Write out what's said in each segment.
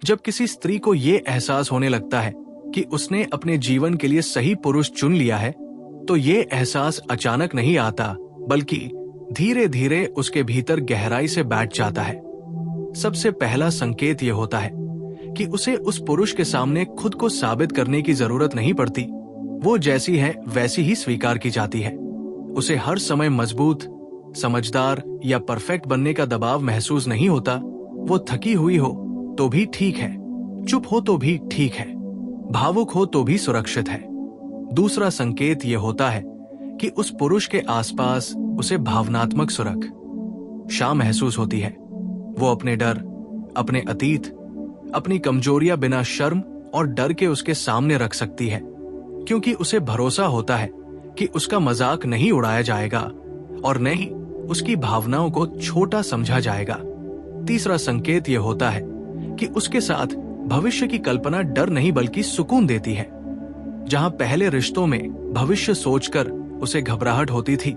जब किसी स्त्री को ये एहसास होने लगता है कि उसने अपने जीवन के लिए सही पुरुष चुन लिया है, तो ये एहसास अचानक नहीं आता, बल्कि धीरे धीरे उसके भीतर गहराई से बैठ जाता है। सबसे पहला संकेत ये होता है कि उसे उस पुरुष के सामने खुद को साबित करने की जरूरत नहीं पड़ती। वो जैसी है वैसी ही स्वीकार की जाती है। उसे हर समय मजबूत, समझदार या परफेक्ट बनने का दबाव महसूस नहीं होता। वो थकी हुई हो तो भी ठीक है, चुप हो तो भी ठीक है, भावुक हो तो भी सुरक्षित है। दूसरा संकेत यह होता है कि उस पुरुष के आसपास उसे भावनात्मक सुरक्षा महसूस होती है। वो अपने डर, अपने अतीत, अपनी कमजोरियां बिना शर्म और डर के उसके सामने रख सकती है, क्योंकि उसे भरोसा होता है कि उसका मजाक नहीं उड़ाया जाएगा और न ही उसकी भावनाओं को छोटा समझा जाएगा। तीसरा संकेत यह होता है कि उसके साथ भविष्य की कल्पना डर नहीं बल्कि सुकून देती है। जहां पहले रिश्तों में भविष्य सोचकर उसे घबराहट होती थी,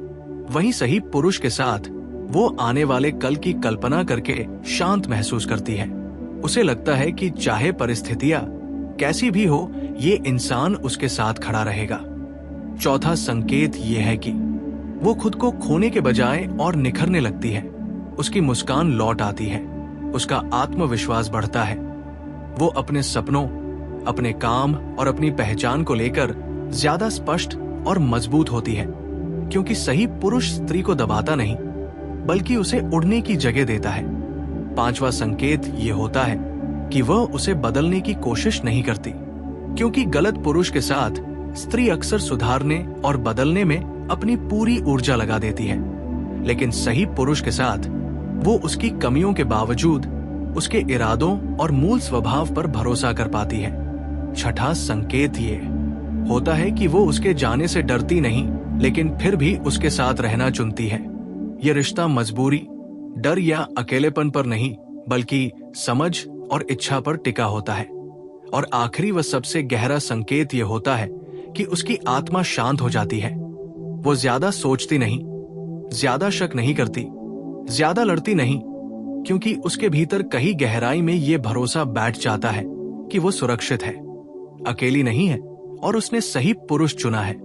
वहीं सही पुरुष के साथ वो आने वाले कल की कल्पना करके शांत महसूस करती है। उसे लगता है कि चाहे परिस्थितियां कैसी भी हो, ये इंसान उसके साथ खड़ा रहेगा। चौथा संकेत ये है कि वो खुद को खोने के बजाय और निखरने लगती है। उसकी मुस्कान लौट आती है, उसका आत्मविश्वास बढ़ता है। वो अपने सपनों, अपने काम और अपनी पहचान को लेकर ज्यादा स्पष्ट और मजबूत होती है, क्योंकि सही पुरुष स्त्री को दबाता नहीं बल्कि उसे उड़ने की जगह देता है। पांचवा संकेत ये होता है कि वह उसे बदलने की कोशिश नहीं करती, क्योंकि गलत पुरुष के साथ स्त्री अक्सर सुधारने और बदलने में अपनी पूरी ऊर्जा लगा देती है, लेकिन सही पुरुष के साथ वो उसकी कमियों के बावजूद उसके इरादों और मूल स्वभाव पर भरोसा कर पाती है। छठा संकेत ये होता है कि वो उसके जाने से डरती नहीं, लेकिन फिर भी उसके साथ रहना चुनती है। ये रिश्ता मजबूरी, डर या अकेलेपन पर नहीं बल्कि समझ और इच्छा पर टिका होता है। और आखिरी व सबसे गहरा संकेत ये होता है कि उसकी आत्मा शांत हो जाती है। वो ज्यादा सोचती नहीं, ज्यादा शक नहीं करती, ज्यादा लड़ती नहीं, क्योंकि उसके भीतर कहीं गहराई में ये भरोसा बैठ जाता है कि वो सुरक्षित है, अकेली नहीं है और उसने सही पुरुष चुना है।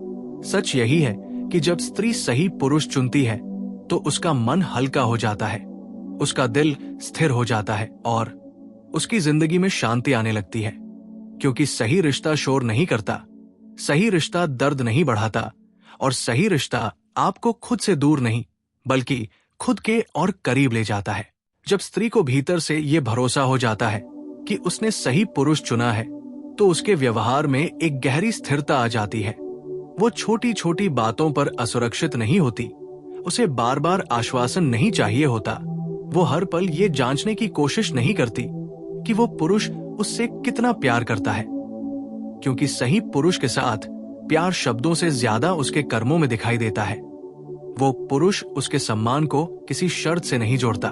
सच यही है कि जब स्त्री सही पुरुष चुनती है तो उसका मन हल्का हो जाता है, उसका दिल स्थिर हो जाता है और उसकी जिंदगी में शांति आने लगती है। क्योंकि सही रिश्ता शोर नहीं करता, सही रिश्ता दर्द नहीं बढ़ाता और सही रिश्ता आपको खुद से दूर नहीं बल्कि खुद के और करीब ले जाता है। जब स्त्री को भीतर से ये भरोसा हो जाता है कि उसने सही पुरुष चुना है, तो उसके व्यवहार में एक गहरी स्थिरता आ जाती है। वो छोटी छोटी बातों पर असुरक्षित नहीं होती, उसे बार बार आश्वासन नहीं चाहिए होता। वो हर पल ये जांचने की कोशिश नहीं करती कि वो पुरुष उससे कितना प्यार करता है, क्योंकि सही पुरुष के साथ प्यार शब्दों से ज्यादा उसके कर्मों में दिखाई देता है। वो पुरुष उसके सम्मान को किसी शर्त से नहीं जोड़ता,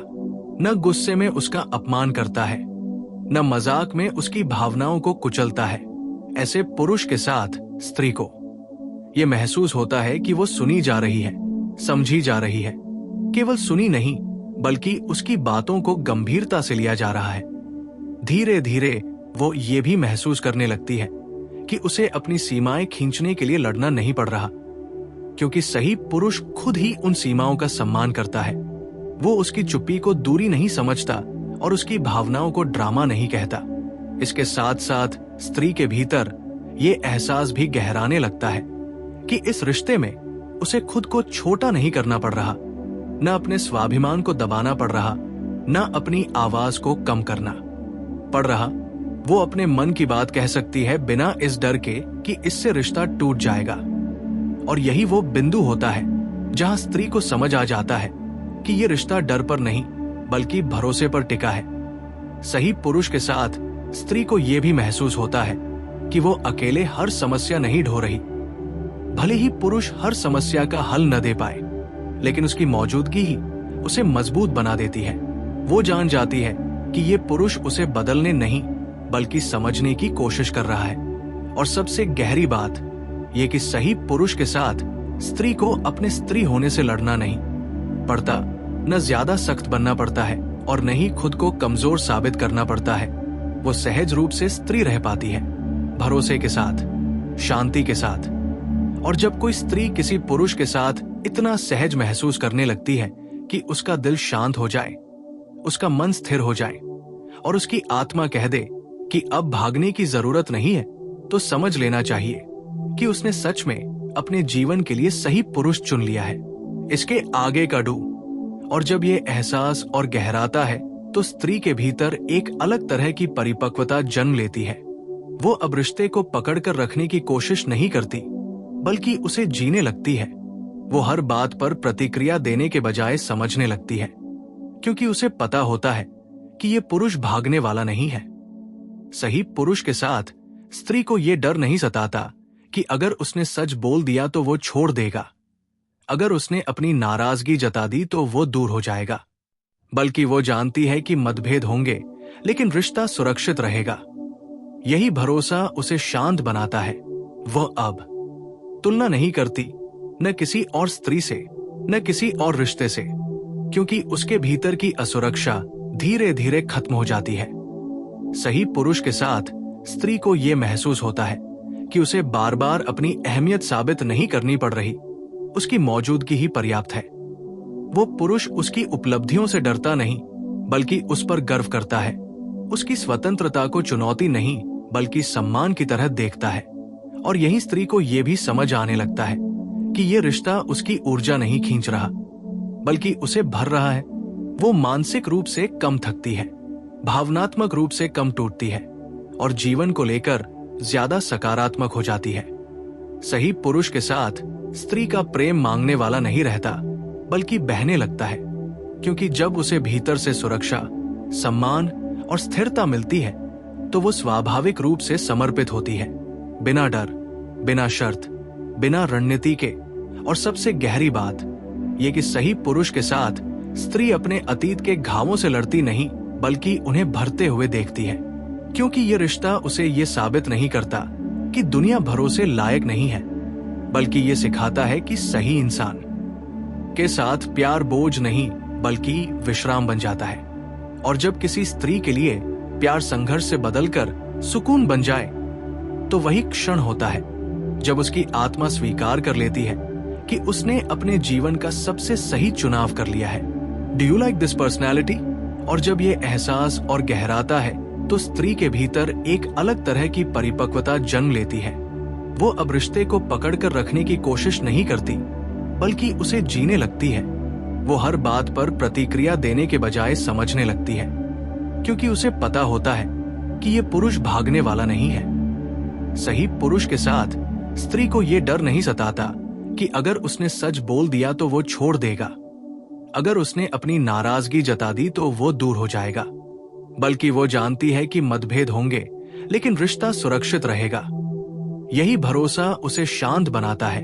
न गुस्से में उसका अपमान करता है, न मजाक में उसकी भावनाओं को कुचलता है। ऐसे पुरुष के साथ स्त्री को यह महसूस होता है कि वो सुनी जा रही है, समझी जा रही है। केवल सुनी नहीं बल्कि उसकी बातों को गंभीरता से लिया जा रहा है। धीरे धीरे वो ये भी महसूस करने लगती है कि उसे अपनी सीमाएं खींचने के लिए लड़ना नहीं पड़ रहा, क्योंकि सही पुरुष खुद ही उन सीमाओं का सम्मान करता है। वो उसकी चुप्पी को दूरी नहीं समझता और उसकी भावनाओं को ड्रामा नहीं कहता। इसके साथ साथ स्त्री के भीतर ये एहसास भी गहराने लगता है कि इस रिश्ते में उसे खुद को छोटा नहीं करना पड़ रहा, न अपने स्वाभिमान को दबाना पड़ रहा, न अपनी आवाज को कम करना पड़ रहा। वो अपने मन की बात कह सकती है बिना इस डर के कि इससे रिश्ता टूट जाएगा। और यही वो बिंदु होता है जहां स्त्री को समझ आ जाता है कि ये रिश्ता डर पर नहीं बल्कि भरोसे पर टिका है। सही पुरुष के साथ स्त्री को यह भी महसूस होता है कि वो अकेले हर समस्या नहीं ढो रही। भले ही पुरुष हर समस्या का हल न दे पाए, लेकिन उसकी मौजूदगी ही उसे मजबूत बना देती है। वो जान जाती है कि ये पुरुष उसे बदलने नहीं बल्कि समझने की कोशिश कर रहा है। और सबसे गहरी बात यह कि सही पुरुष के साथ स्त्री को अपने स्त्री होने से लड़ना नहीं पड़ता, न ज्यादा सख्त बनना पड़ता है और न ही खुद को कमजोर साबित करना पड़ता है। वो सहज रूप से स्त्री रह पाती है, भरोसे के साथ, शांति के साथ। और जब कोई स्त्री किसी पुरुष के साथ इतना सहज महसूस करने लगती है कि उसका दिल शांत हो जाए, उसका मन स्थिर हो जाए और उसकी आत्मा कह दे कि अब भागने की जरूरत नहीं है, तो समझ लेना चाहिए कि उसने सच में अपने जीवन के लिए सही पुरुष चुन लिया है। इसके आगे का डू। और जब ये एहसास और गहराता है तो स्त्री के भीतर एक अलग तरह की परिपक्वता जन्म लेती है। वो अब रिश्ते को पकड़कर रखने की कोशिश नहीं करती, बल्कि उसे जीने लगती है। वो हर बात पर प्रतिक्रिया देने के बजाय समझने लगती है, क्योंकि उसे पता होता है कि ये पुरुष भागने वाला नहीं है। सही पुरुष के साथ स्त्री को ये डर नहीं सताता कि अगर उसने सच बोल दिया तो वो छोड़ देगा, अगर उसने अपनी नाराजगी जता दी तो वो दूर हो जाएगा। बल्कि वो जानती है कि मतभेद होंगे, लेकिन रिश्ता सुरक्षित रहेगा। यही भरोसा उसे शांत बनाता है। वह अब तुलना नहीं करती, न किसी और स्त्री से, न किसी और रिश्ते से, क्योंकि उसके भीतर की असुरक्षा धीरे धीरे खत्म हो जाती है। सही पुरुष के साथ स्त्री को यह महसूस होता है कि उसे बार बार अपनी अहमियत साबित नहीं करनी पड़ रही, उसकी मौजूदगी ही पर्याप्त है। वो पुरुष उसकी उपलब्धियों से डरता नहीं, बल्कि उस पर गर्व करता है। उसकी स्वतंत्रता को चुनौती नहीं, बल्कि सम्मान की तरह देखता है। और यही स्त्री को यह भी समझ आने लगता है कि यह रिश्ता उसकी ऊर्जा नहीं खींच रहा, बल्कि उसे भर रहा है। वो मानसिक रूप से कम थकती है, भावनात्मक रूप से कम टूटती है और जीवन को लेकर ज्यादा सकारात्मक हो जाती है। सही पुरुष के साथ स्त्री का प्रेम मांगने वाला नहीं रहता, बल्कि बहने लगता है, क्योंकि जब उसे भीतर से सुरक्षा, सम्मान और स्थिरता मिलती है तो वो स्वाभाविक रूप से समर्पित होती है, बिना डर, बिना शर्त, बिना रणनीति के। और सबसे गहरी बात ये कि सही पुरुष के साथ स्त्री अपने अतीत के घावों से लड़ती नहीं, बल्कि उन्हें भरते हुए देखती है, क्योंकि ये रिश्ता उसे ये साबित नहीं करता कि दुनिया भरोसे लायक नहीं है, बल्कि ये सिखाता है कि सही इंसान के साथ प्यार बोझ नहीं, बल्कि विश्राम बन जाता है। और जब किसी स्त्री के लिए प्यार संघर्ष से बदलकर सुकून बन जाए, तो वही क्षण होता है जब उसकी आत्मा स्वीकार कर लेती है कि उसने अपने जीवन का सबसे सही चुनाव कर लिया है। Do you like this personality? और जब ये एहसास और गहराता है तो स्त्री के भीतर एक अलग तरह की परिपक्वता जन्म लेती है। वो अब रिश्ते को पकड़कर रखने की कोशिश नहीं करती, बल्कि उसे जीने लगती है। वो हर बात पर प्रतिक्रिया देने के बजाय समझने लगती है, क्योंकि उसे पता होता है कि ये पुरुष भागने वाला नहीं है। सही पुरुष के साथ स्त्री को ये डर नहीं सताता कि अगर उसने सच बोल दिया तो वो छोड़ देगा, अगर उसने अपनी नाराजगी जता दी तो वो दूर हो जाएगा। बल्कि वो जानती है कि मतभेद होंगे, लेकिन रिश्ता सुरक्षित रहेगा। यही भरोसा उसे शांत बनाता है।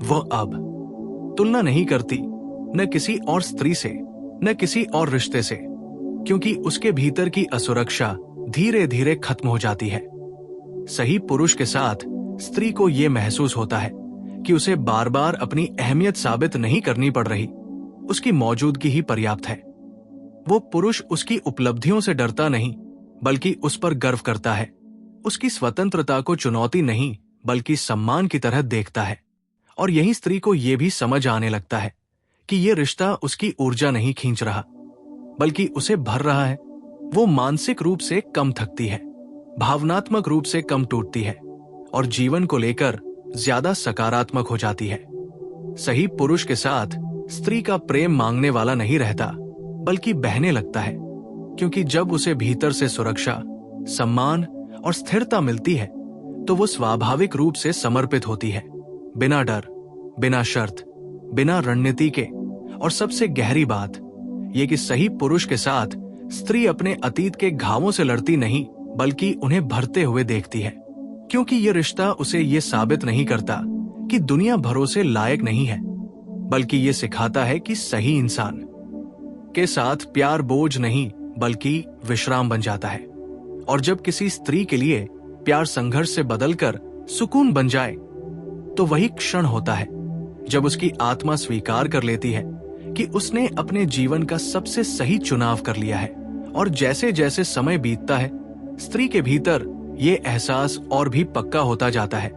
वह अब तुलना नहीं करती, न किसी और स्त्री से, न किसी और रिश्ते से, क्योंकि उसके भीतर की असुरक्षा धीरे धीरे खत्म हो जाती है। सही पुरुष के साथ स्त्री को यह महसूस होता है कि उसे बार बार अपनी अहमियत साबित नहीं करनी पड़ रही, उसकी मौजूदगी ही पर्याप्त है। वो पुरुष उसकी उपलब्धियों से डरता नहीं, बल्कि उस पर गर्व करता है। उसकी स्वतंत्रता को चुनौती नहीं, बल्कि सम्मान की तरह देखता है। और यही स्त्री को यह भी समझ आने लगता है कि यह रिश्ता उसकी ऊर्जा नहीं खींच रहा, बल्कि उसे भर रहा है। वो मानसिक रूप से कम थकती है, भावनात्मक रूप से कम टूटती है और जीवन को लेकर ज्यादा सकारात्मक हो जाती है। सही पुरुष के साथ स्त्री का प्रेम मांगने वाला नहीं रहता, बल्कि बहने लगता है, क्योंकि जब उसे भीतर से सुरक्षा, सम्मान और स्थिरता मिलती है तो वो स्वाभाविक रूप से समर्पित होती है, बिना डर, बिना शर्त, बिना रणनीति के। और सबसे गहरी बात ये कि सही पुरुष के साथ स्त्री अपने अतीत के घावों से लड़ती नहीं, बल्कि उन्हें भरते हुए देखती है, क्योंकि ये रिश्ता उसे ये साबित नहीं करता कि दुनिया भरोसे लायक नहीं है, बल्कि ये सिखाता है कि सही इंसान के साथ प्यार बोझ नहीं, बल्कि विश्राम बन जाता है। और जब किसी स्त्री के लिए प्यार संघर्ष से बदलकर सुकून बन जाए, तो वही क्षण होता है जब उसकी आत्मा स्वीकार कर लेती है कि उसने अपने जीवन का सबसे सही चुनाव कर लिया है। और जैसे जैसे समय बीतता है, स्त्री के भीतर ये एहसास और भी पक्का होता जाता है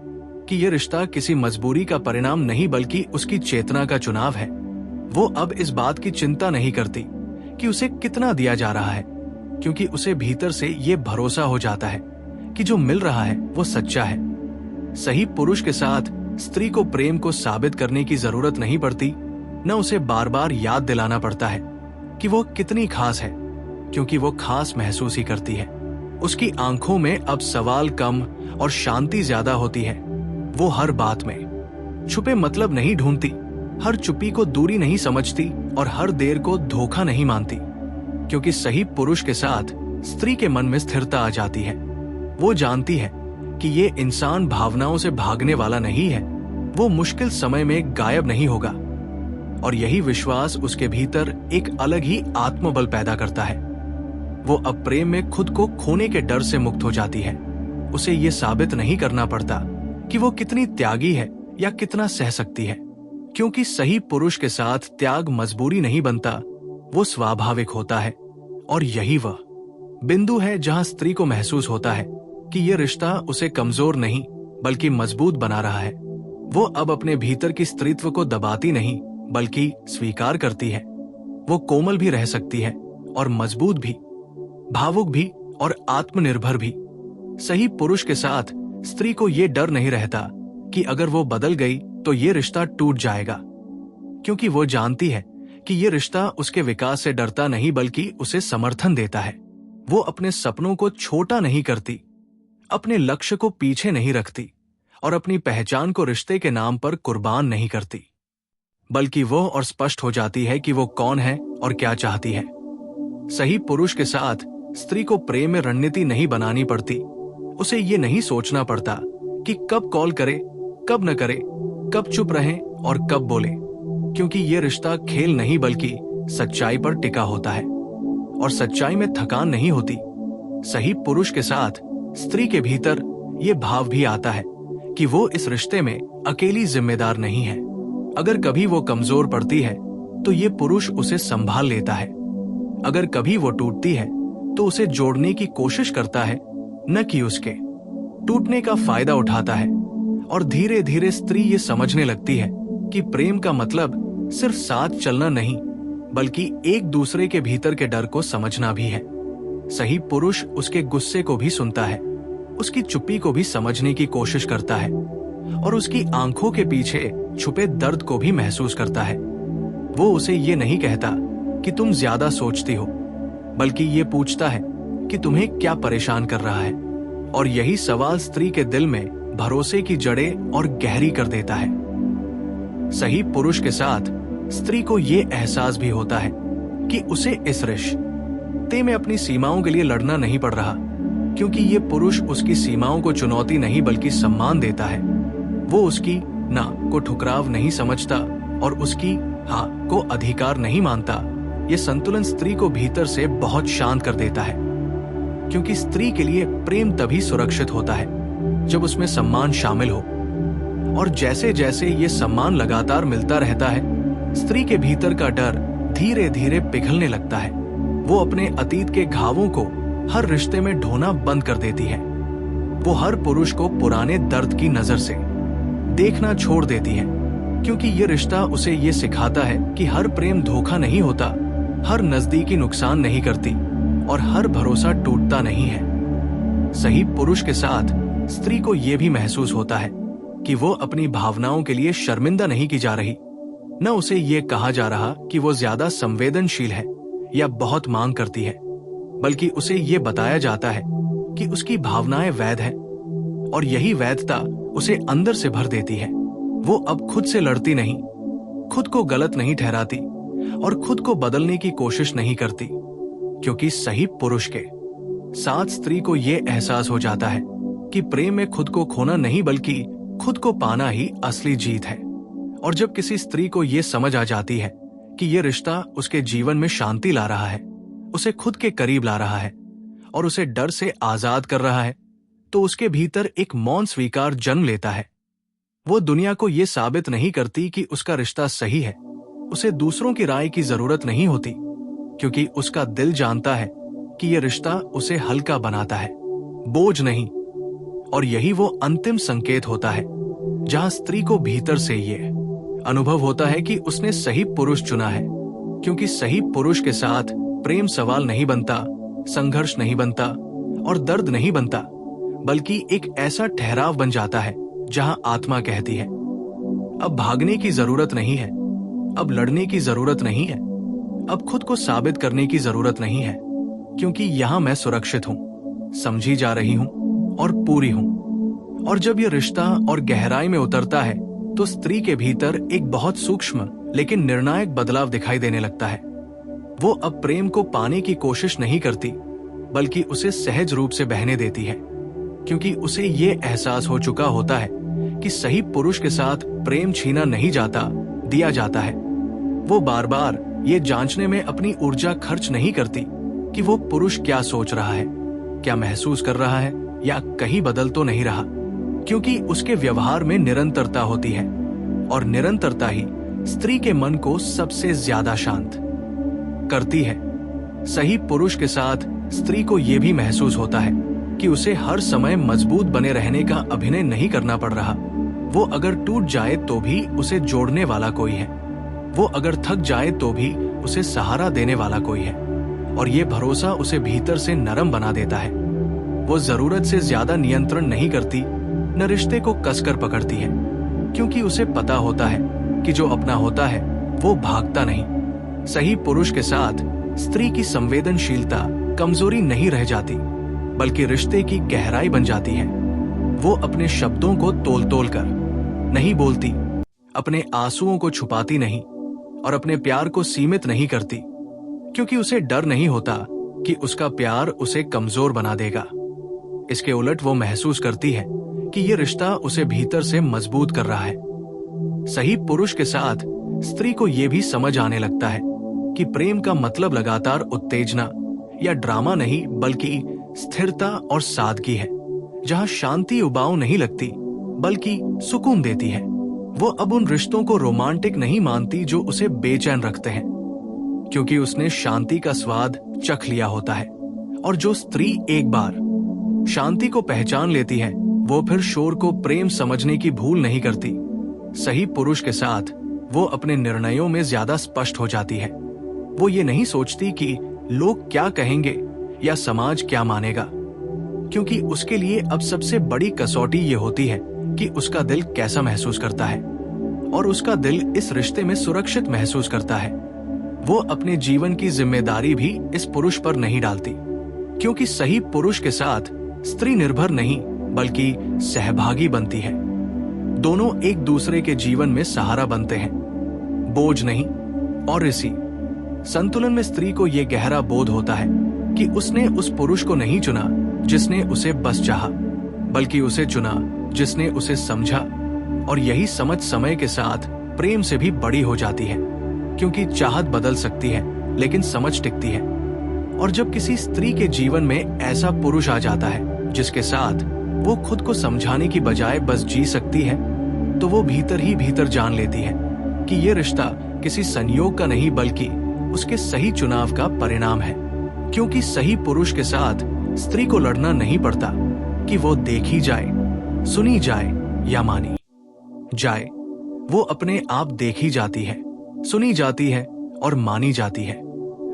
कि ये रिश्ता किसी मजबूरी का परिणाम नहीं बल्कि उसकी चेतना का चुनाव है। वो अब इस बात की चिंता नहीं करती कि उसे कितना दिया जा रहा है, क्योंकि उसे भीतर से ये भरोसा हो जाता है कि जो मिल रहा है वो सच्चा है। सही पुरुष के साथ स्त्री को प्रेम को साबित करने की जरूरत नहीं पड़ती, न उसे बार बार याद दिलाना पड़ता है कि वो कितनी खास है, क्योंकि वो खास महसूस ही करती है। उसकी आंखों में अब सवाल कम और शांति ज्यादा होती है। वो हर बात में छुपे मतलब नहीं ढूंढती, हर चुप्पी को दूरी नहीं समझती और हर देर को धोखा नहीं मानती, क्योंकि सही पुरुष के साथ स्त्री के मन में स्थिरता आ जाती है। वो जानती है कि ये इंसान भावनाओं से भागने वाला नहीं है, वो मुश्किल समय में गायब नहीं होगा, और यही विश्वास उसके भीतर एक अलग ही आत्मबल पैदा करता है। वो अब प्रेम में खुद को खोने के डर से मुक्त हो जाती है। उसे ये साबित नहीं करना पड़ता कि वो कितनी त्यागी है या कितना सह सकती है, क्योंकि सही पुरुष के साथ त्याग मजबूरी नहीं बनता, वो स्वाभाविक होता है। और यही वह बिंदु है जहां स्त्री को महसूस होता है कि यह रिश्ता उसे कमजोर नहीं बल्कि मजबूत बना रहा है। वो अब अपने भीतर की स्त्रीत्व को दबाती नहीं बल्कि स्वीकार करती है। वो कोमल भी रह सकती है और मजबूत भी, भावुक भी और आत्मनिर्भर भी। सही पुरुष के साथ स्त्री को ये डर नहीं रहता कि अगर वो बदल गई तो ये रिश्ता टूट जाएगा, क्योंकि वो जानती है कि ये रिश्ता उसके विकास से डरता नहीं बल्कि उसे समर्थन देता है। वो अपने सपनों को छोटा नहीं करती, अपने लक्ष्य को पीछे नहीं रखती और अपनी पहचान को रिश्ते के नाम पर कुर्बान नहीं करती, बल्कि वो और स्पष्ट हो जाती है कि वो कौन है और क्या चाहती है। सही पुरुष के साथ स्त्री को प्रेम में रणनीति नहीं बनानी पड़ती। उसे ये नहीं सोचना पड़ता कि कब कॉल करे, कब न करे, कब चुप रहे और कब बोले, क्योंकि ये रिश्ता खेल नहीं बल्कि सच्चाई पर टिका होता है, और सच्चाई में थकान नहीं होती। सही पुरुष के साथ स्त्री के भीतर ये भाव भी आता है कि वो इस रिश्ते में अकेली जिम्मेदार नहीं है। अगर कभी वो कमजोर पड़ती है तो ये पुरुष उसे संभाल लेता है। अगर कभी वो टूटती है तो उसे जोड़ने की कोशिश करता है, न कि उसके टूटने का फायदा उठाता है। और धीरे धीरे स्त्री ये समझने लगती है कि प्रेम का मतलब सिर्फ साथ चलना नहीं बल्कि एक दूसरे के भीतर के डर को समझना भी है। सही पुरुष उसके गुस्से को भी सुनता है, उसकी चुप्पी को भी समझने की कोशिश करता है और उसकी आंखों के पीछे छुपे दर्द को भी महसूस करता है। वो उसे ये नहीं कहता कि तुम ज्यादा सोचती हो, बल्कि ये पूछता है कि तुम्हें क्या परेशान कर रहा है। और यही सवाल स्त्री के दिल में भरोसे की जड़ें और गहरी कर देता है। सही पुरुष के साथ स्त्री को ये एहसास भी होता है कि उसे इस रिश्ते में अपनी सीमाओं के लिए लड़ना नहीं पड़ रहा, क्योंकि ये पुरुष उसकी सीमाओं को चुनौती नहीं बल्कि सम्मान देता है। वो उसकी ना को ठुकराव नहीं समझता और उसकी हाँ को अधिकार नहीं मानता। ये संतुलन स्त्री को भीतर से बहुत शांत कर देता है, क्योंकि स्त्री के लिए प्रेम तभी सुरक्षित होता है जब उसमें सम्मान शामिल हो। और जैसे जैसे ये सम्मान लगातार मिलता रहता है, स्त्री के भीतर का डर धीरे धीरे पिघलने लगता है। वो अपने अतीत के घावों को हर रिश्ते में ढोना बंद कर देती है। वो हर पुरुष को पुराने दर्द की नजर से देखना छोड़ देती है, क्योंकि ये रिश्ता उसे ये सिखाता है कि हर प्रेम धोखा नहीं होता, हर नजदीकी नुकसान नहीं करती और हर भरोसा टूटता नहीं है। सही पुरुष के साथ स्त्री को यह भी महसूस होता है कि वो अपनी भावनाओं के लिए शर्मिंदा नहीं की जा रही। न उसे ये कहा जा रहा कि वो ज्यादा संवेदनशील है या बहुत मांग करती है, बल्कि उसे ये बताया जाता है कि उसकी भावनाएं वैध हैं और यही वैधता उसे अंदर से भर देती है। वो अब खुद से लड़ती नहीं, खुद को गलत नहीं ठहराती और खुद को बदलने की कोशिश नहीं करती, क्योंकि सही पुरुष के साथ स्त्री को यह एहसास हो जाता है कि प्रेम में खुद को खोना नहीं बल्कि खुद को पाना ही असली जीत है। और जब किसी स्त्री को यह समझ आ जाती है कि यह रिश्ता उसके जीवन में शांति ला रहा है, उसे खुद के करीब ला रहा है और उसे डर से आजाद कर रहा है, तो उसके भीतर एक मौन स्वीकार जन्म लेता है। वो दुनिया को यह साबित नहीं करती कि उसका रिश्ता सही है। उसे दूसरों की राय की जरूरत नहीं होती, क्योंकि उसका दिल जानता है कि यह रिश्ता उसे हल्का बनाता है। बोझ नहीं। और यही वो अंतिम संकेत होता है जहां स्त्री को भीतर से ये अनुभव होता है कि उसने सही पुरुष चुना है, क्योंकि सही पुरुष के साथ प्रेम सवाल नहीं बनता, संघर्ष नहीं बनता और दर्द नहीं बनता, बल्कि एक ऐसा ठहराव बन जाता है जहां आत्मा कहती है, अब भागने की जरूरत नहीं है, अब लड़ने की जरूरत नहीं है, अब खुद को साबित करने की जरूरत नहीं है, क्योंकि यहां मैं सुरक्षित हूं, समझी जा रही हूं और पूरी हूं। और जब यह रिश्ता और गहराई में उतरता है तो स्त्री के भीतर एक बहुत सूक्ष्म लेकिन निर्णायक बदलाव दिखाई देने लगता है। वो अब प्रेम को पाने की कोशिश नहीं करती, बल्कि उसे सहज रूप से बहने देती है, क्योंकि उसे ये एहसास हो चुका होता है कि सही पुरुष के साथ प्रेम छीना नहीं जाता, दिया जाता है। वो बार बार ये जांचने में अपनी ऊर्जा खर्च नहीं करती कि वो पुरुष क्या सोच रहा है, क्या महसूस कर रहा है या कहीं बदल तो नहीं रहा, क्योंकि उसके व्यवहार में निरंतरता होती है और निरंतरता ही स्त्री के मन को सबसे ज्यादा शांत करती है। सही पुरुष के साथ स्त्री को यह भी महसूस होता है कि उसे हर समय मजबूत बने रहने का अभिनय नहीं करना पड़ रहा। वो अगर टूट जाए तो भी उसे जोड़ने वाला कोई है, वो अगर थक जाए तो भी उसे सहारा देने वाला कोई है, और ये भरोसा उसे भीतर से नरम बना देता है। वो जरूरत से ज्यादा नियंत्रण नहीं करती, न रिश्ते को कसकर पकड़ती है, क्योंकि उसे पता होता है कि जो अपना होता है वो भागता नहीं। सही पुरुष के साथ स्त्री की संवेदनशीलता कमजोरी नहीं रह जाती, बल्कि रिश्ते की गहराई बन जाती है। वो अपने शब्दों को तोल तोल कर नहीं बोलती, अपने आंसुओं को छुपाती नहीं और अपने प्यार को सीमित नहीं करती, क्योंकि उसे डर नहीं होता कि उसका प्यार उसे कमजोर बना देगा। इसके उलट वो महसूस करती है कि ये रिश्ता उसे भीतर से मजबूत कर रहा है। सही पुरुष के साथ स्त्री को यह भी समझ आने लगता है कि प्रेम का मतलब लगातार उत्तेजना या ड्रामा नहीं, बल्कि स्थिरता और सादगी है, जहां शांति उबाऊ नहीं लगती बल्कि सुकून देती है। वो अब उन रिश्तों को रोमांटिक नहीं मानती जो उसे बेचैन रखते हैं, क्योंकि उसने शांति का स्वाद चख लिया होता है। और जो स्त्री एक बार शांति को पहचान लेती है, वो फिर शोर को प्रेम समझने की भूल नहीं करती। सही पुरुष के साथ वो अपने निर्णयों में ज्यादा स्पष्ट हो जाती है। वो ये नहीं सोचती कि लोग क्या कहेंगे या समाज क्या मानेगा, क्योंकि उसके लिए अब सबसे बड़ी कसौटी ये होती है कि उसका दिल कैसा महसूस करता है, और उसका दिल इस रिश्ते में सुरक्षित महसूस करता है। वो अपने जीवन की जिम्मेदारी भी इस पुरुष पर नहीं डालती, क्योंकि सही पुरुष के साथ स्त्री निर्भर नहीं बल्कि सहभागी बनती है। दोनों एक दूसरे के जीवन में सहारा बनते हैं, बोझ नहीं। और इसी संतुलन में स्त्री को यह गहरा बोध होता है कि उसने उस पुरुष को नहीं चुना जिसने उसे बस चाहा, बल्कि उसे चुना जिसने उसे समझा। और यही समझ समय के साथ प्रेम से भी बड़ी हो जाती है, क्योंकि चाहत बदल सकती है लेकिन समझ टिकती है। और जब किसी स्त्री के जीवन में ऐसा पुरुष आ जाता है जिसके साथ वो खुद को समझाने की बजाय बस जी सकती है, तो वो भीतर ही भीतर जान लेती है कि ये रिश्ता किसी संयोग का नहीं बल्कि उसके सही चुनाव का परिणाम है। क्योंकि सही पुरुष के साथ स्त्री को लड़ना नहीं पड़ता कि वो देखी जाए, सुनी जाए या मानी जाए। वो अपने आप देखी जाती है, सुनी जाती है और मानी जाती है।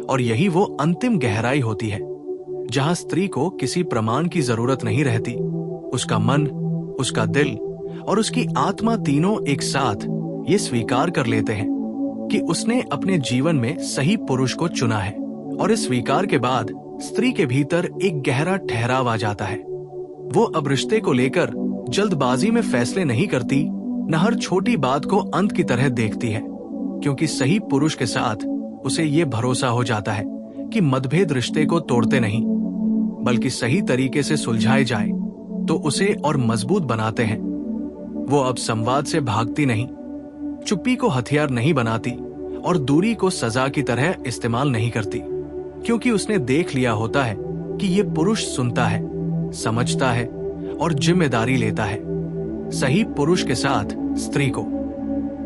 और यही वो अंतिम गहराई होती है जहां स्त्री को किसी प्रमाण की जरूरत नहीं रहती। उसका मन, उसका दिल और उसकी आत्मा तीनों एक साथ ये स्वीकार कर लेते हैं कि उसने अपने जीवन में सही पुरुष को चुना है। और इस स्वीकार के बाद स्त्री के भीतर एक गहरा ठहराव आ जाता है। वो अब रिश्ते को लेकर जल्दबाजी में फैसले नहीं करती, न हर छोटी बात को अंत की तरह देखती है, क्योंकि सही पुरुष के साथ उसे ये भरोसा हो जाता है कि मतभेद रिश्ते को तोड़ते नहीं, बल्कि सही तरीके से सुलझाए जाए तो उसे और मजबूत बनाते हैं। वो अब संवाद से भागती नहीं, चुप्पी को हथियार नहीं बनाती और दूरी को सजा की तरह इस्तेमाल नहीं करती, क्योंकि उसने देख लिया होता है कि ये पुरुष सुनता है, समझता है और जिम्मेदारी लेता है। सही पुरुष के साथ स्त्री को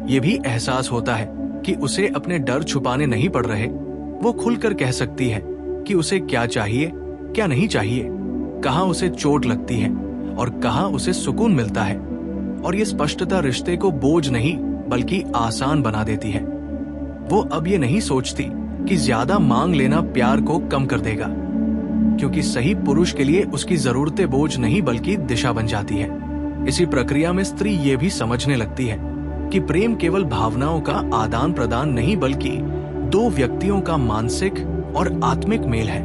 यह भी एहसास होता है कि उसे अपने डर छुपाने नहीं पड़ रहे। वो खुलकर कह सकती है कि उसे क्या चाहिए, क्या नहीं चाहिए, कहाँ उसे चोट लगती है और कहाँ उसे सुकून मिलता है। और ये स्पष्टता रिश्ते को बोझ नहीं बल्कि आसान बना देती है। वो अब ये नहीं सोचती कि ज्यादा मांग लेना प्यार को कम कर देगा, क्योंकि सही पुरुष के लिए उसकी जरूरतें बोझ नहीं बल्कि दिशा बन जाती है। इसी प्रक्रिया में स्त्री ये भी समझने लगती है कि प्रेम केवल भावनाओं का आदान प्रदान नहीं बल्कि दो व्यक्तियों का मानसिक और आत्मिक मेल है।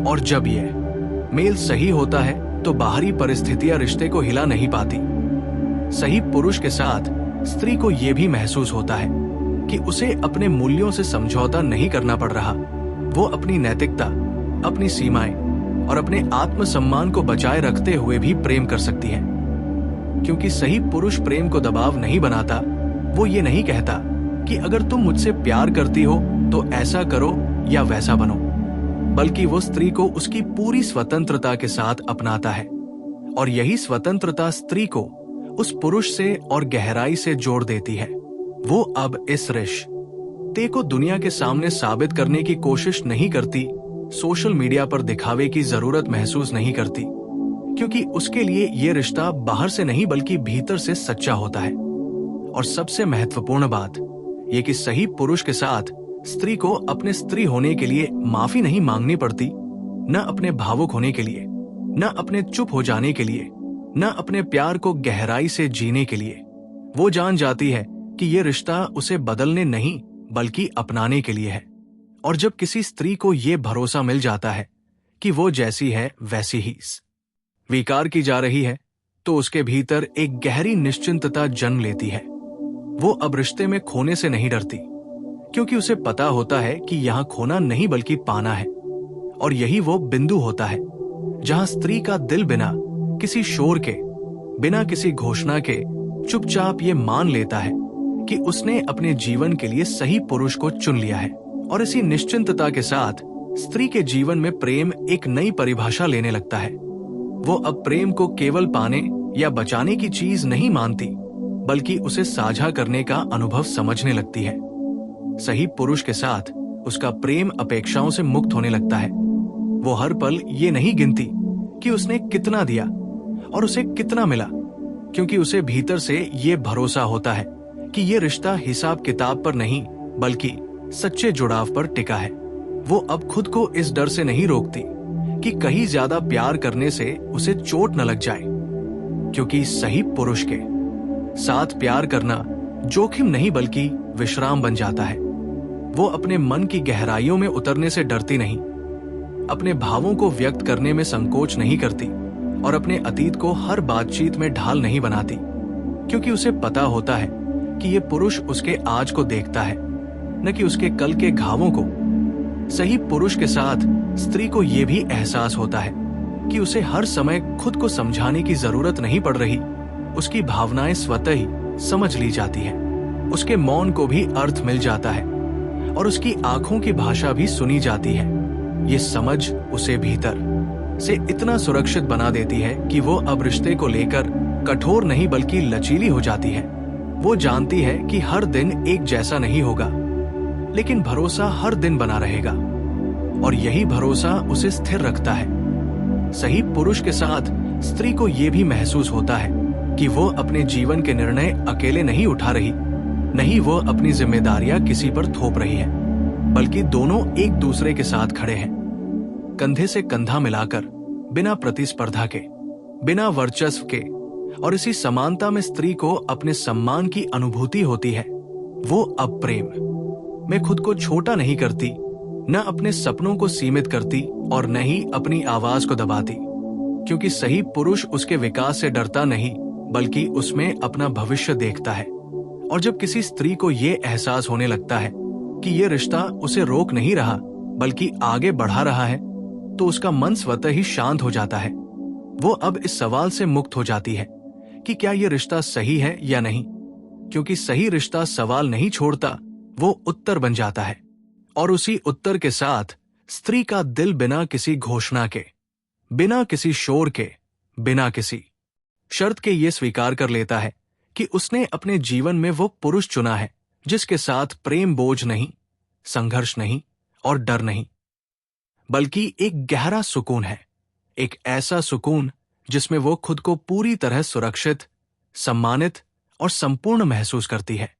और जब यह मेल सही होता है तो बाहरी परिस्थितियां रिश्ते को हिला नहीं पाती। सही पुरुष के साथ स्त्री को यह भी महसूस होता है कि उसे अपने मूल्यों से समझौता नहीं करना पड़ रहा। वो अपनी नैतिकता, अपनी सीमाएं और अपने आत्मसम्मान को बचाए रखते हुए भी प्रेम कर सकती है, क्योंकि सही पुरुष प्रेम को दबाव नहीं बनाता। वो ये नहीं कहता कि अगर तुम मुझसे प्यार करती हो तो ऐसा करो या वैसा बनो, बल्कि वो स्त्री को उसकी पूरी स्वतंत्रता के साथ अपनाता है। और यही स्वतंत्रता स्त्री को उस पुरुष से और गहराई से जोड़ देती है। वो अब इस रिश्ते को दुनिया के सामने साबित करने की कोशिश नहीं करती, सोशल मीडिया पर दिखावे की जरूरत महसूस नहीं करती, क्योंकि उसके लिए ये रिश्ता बाहर से नहीं बल्कि भीतर से सच्चा होता है। और सबसे महत्वपूर्ण बात ये कि सही पुरुष के साथ स्त्री को अपने स्त्री होने के लिए माफी नहीं मांगनी पड़ती, न अपने भावुक होने के लिए, न अपने चुप हो जाने के लिए, न अपने प्यार को गहराई से जीने के लिए। वो जान जाती है कि ये रिश्ता उसे बदलने नहीं बल्कि अपनाने के लिए है। और जब किसी स्त्री को ये भरोसा मिल जाता है कि वो जैसी है वैसी ही स्वीकार की जा रही है, तो उसके भीतर एक गहरी निश्चिंतता जन्म लेती है। वो अब रिश्ते में खोने से नहीं डरती, क्योंकि उसे पता होता है कि यहाँ खोना नहीं बल्कि पाना है। और यही वो बिंदु होता है जहाँ स्त्री का दिल बिना किसी शोर के, बिना किसी घोषणा के चुपचाप ये मान लेता है कि उसने अपने जीवन के लिए सही पुरुष को चुन लिया है। और इसी निश्चिंतता के साथ स्त्री के जीवन में प्रेम एक नई परिभाषा लेने लगता है। वो अब प्रेम को केवल पाने या बचाने की चीज नहीं मानती, बल्कि उसे साझा करने का अनुभव समझने लगती है। सही पुरुष के साथ उसका प्रेम अपेक्षाओं से मुक्त होने लगता है। वो हर पल ये नहीं गिनती कि उसने कितना दिया और उसे कितना मिला, क्योंकि उसे भीतर से ये भरोसा होता है कि ये रिश्ता हिसाब किताब पर नहीं बल्कि सच्चे जुड़ाव पर टिका है। वो अब खुद को इस डर से नहीं रोकती कि कहीं ज्यादा प्यार करने से उसे चोट न लग जाए, क्योंकि सही पुरुष के साथ प्यार करना जोखिम नहीं बल्कि विश्राम बन जाता है। वो अपने मन की गहराइयों में उतरने से डरती नहीं, अपने भावों को व्यक्त करने में संकोच नहीं करती और अपने अतीत को हर बातचीत में ढाल नहीं बनाती, क्योंकि उसे पता होता है कि ये पुरुष उसके आज को देखता है, न कि उसके कल के घावों को। सही पुरुष के साथ स्त्री को यह भी एहसास होता है कि उसे हर समय खुद को समझाने की जरूरत नहीं पड़ रही। उसकी भावनाएं स्वतः ही समझ ली जाती है, उसके मौन को भी अर्थ मिल जाता है और उसकी आंखों की भाषा भी सुनी जाती है। ये समझ उसे भीतर से इतना सुरक्षित बना देती है कि वो अब रिश्ते को लेकर कठोर नहीं बल्कि लचीली हो जाती है। वो जानती है कि हर दिन एक जैसा नहीं होगा, लेकिन भरोसा हर दिन बना रहेगा और यही भरोसा उसे स्थिर रखता है। सही पुरुष के साथ स्त्री को यह भी महसूस होता है कि वो अपने जीवन के निर्णय अकेले नहीं उठा रही, नहीं वो अपनी जिम्मेदारियां किसी पर थोप रही है, बल्कि दोनों एक दूसरे के साथ खड़े हैं, कंधे से कंधा मिलाकर, बिना प्रतिस्पर्धा के, बिना वर्चस्व के। और इसी समानता में स्त्री को अपने सम्मान की अनुभूति होती है। वो अब प्रेम में खुद को छोटा नहीं करती, न अपने सपनों को सीमित करती और न ही अपनी आवाज को दबाती, क्योंकि सही पुरुष उसके विकास से डरता नहीं बल्कि उसमें अपना भविष्य देखता है। और जब किसी स्त्री को यह एहसास होने लगता है कि यह रिश्ता उसे रोक नहीं रहा बल्कि आगे बढ़ा रहा है, तो उसका मन स्वतः ही शांत हो जाता है। वो अब इस सवाल से मुक्त हो जाती है कि क्या यह रिश्ता सही है या नहीं, क्योंकि सही रिश्ता सवाल नहीं छोड़ता, वो उत्तर बन जाता है। और उसी उत्तर के साथ स्त्री का दिल बिना किसी घोषणा के, बिना किसी शोर के, बिना किसी शर्त के ये स्वीकार कर लेता है कि उसने अपने जीवन में वो पुरुष चुना है जिसके साथ प्रेम बोझ नहीं, संघर्ष नहीं और डर नहीं, बल्कि एक गहरा सुकून है, एक ऐसा सुकून जिसमें वो खुद को पूरी तरह सुरक्षित, सम्मानित और संपूर्ण महसूस करती है।